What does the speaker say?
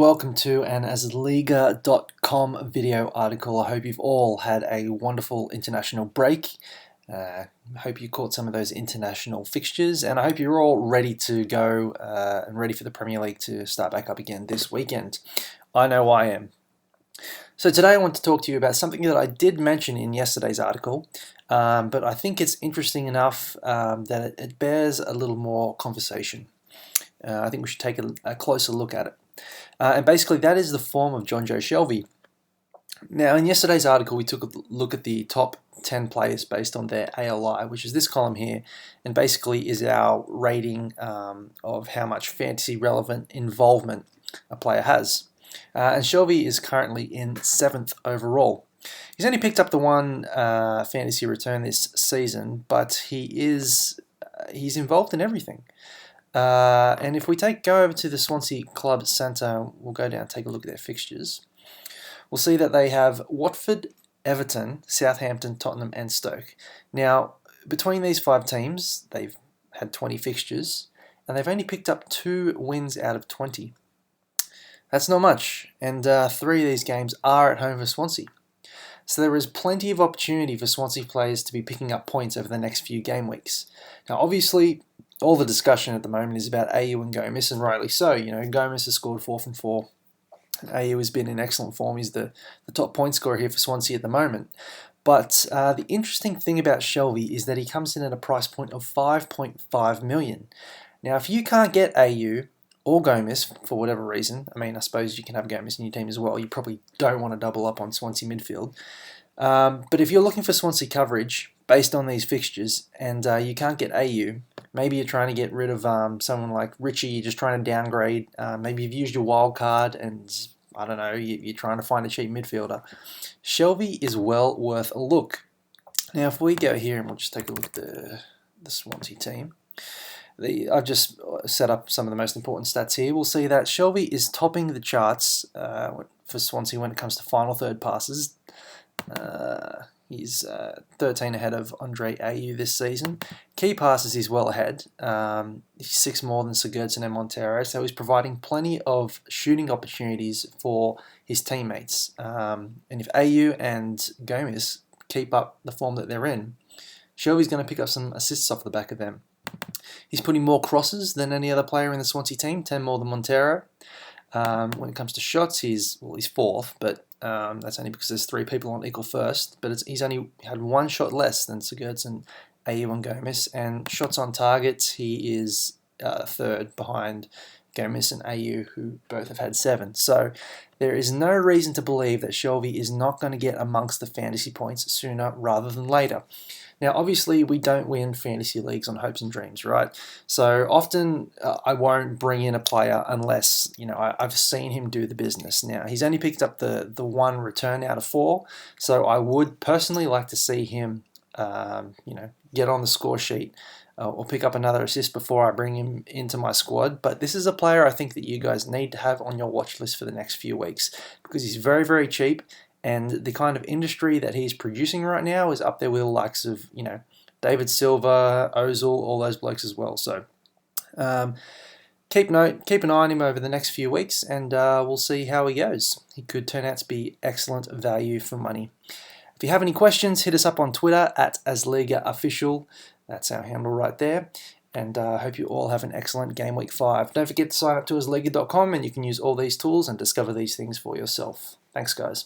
welcome to an Asliga.com video article. I hope you've all had a wonderful international break. I hope you caught some of those international fixtures, and I hope you're all ready to go and ready for the Premier League to start back up again this weekend. I know I am. So today I want to talk to you about something that I did mention in yesterday's article, but I think it's interesting enough that it bears a little more conversation. I think we should take a closer look at it. And basically that is the form of Jonjo Shelvey. Now in yesterday's article we took a look at the top 10 players based on their ALI, which is this column here, and basically is our rating of how much fantasy relevant involvement a player has. And Shelvey is currently in 7th overall. He's only picked up the one fantasy return this season, but he's involved in everything. And if we go over to the Swansea Club Centre, we'll go down and take a look at their fixtures. We'll see that they have Watford, Everton, Southampton, Tottenham and Stoke. Now, between these 5 teams, they've had 20 fixtures, and they've only picked up 2 wins out of 20. That's not much, and 3 of these games are at home for Swansea. So there is plenty of opportunity for Swansea players to be picking up points over the next few game weeks. Now, obviously, all the discussion at the moment is about Ayew and Gomis, and rightly so. You know, Gomis has scored 4 from 4. Ayew has been in excellent form. He's the top point scorer here for Swansea at the moment. But the interesting thing about Shelvey is that he comes in at a price point of 5.5 million. Now, if you can't get Ayew or Gomis for whatever reason, I mean, I suppose you can have Gomis in your team as well. You probably don't want to double up on Swansea midfield. But if you're looking for Swansea coverage based on these fixtures and you can't get Ayew, maybe you're trying to get rid of someone like Richie, you're just trying to downgrade. Maybe you've used your wild card and, I don't know, you're trying to find a cheap midfielder. Shelvey is well worth a look. Now, if we go here and we'll just take a look at the Swansea team. I've just set up some of the most important stats here. We'll see that Shelvey is topping the charts for Swansea when it comes to final third passes. He's 13 ahead of Andre Ayew this season. Key passes he's well ahead. He's 6 more than Sigurdsson and Montero, so he's providing plenty of shooting opportunities for his teammates. And if Ayew and Gomis keep up the form that they're in, Shelvey's going to pick up some assists off the back of them. He's putting more crosses than any other player in the Swansea team, 10 more than Montero. When it comes to shots, he's 4th, but that's only because there's 3 people on equal first. But he's only had 1 shot less than Sigurdsson, Ayew and Gomis. And shots on target, he is 3rd behind Gomis and Ayew, who both have had 7. So there is no reason to believe that Shelvey is not going to get amongst the fantasy points sooner rather than later. Now, obviously, we don't win fantasy leagues on hopes and dreams, right? So often I won't bring in a player unless, you know, I've seen him do the business. Now, he's only picked up the 1 return out of 4, so I would personally like to see him, get on the score sheet or pick up another assist before I bring him into my squad. But this is a player I think that you guys need to have on your watch list for the next few weeks because he's very, very cheap. And the kind of industry that he's producing right now is up there with the likes of, David Silva, Ozil, all those blokes as well. So keep an eye on him over the next few weeks, and we'll see how he goes. He could turn out to be excellent value for money. If you have any questions, hit us up on Twitter at AsligaOfficial. That's our handle right there. And I hope you all have an excellent Game Week 5. Don't forget to sign up to Asliga.com, and you can use all these tools and discover these things for yourself. Thanks, guys.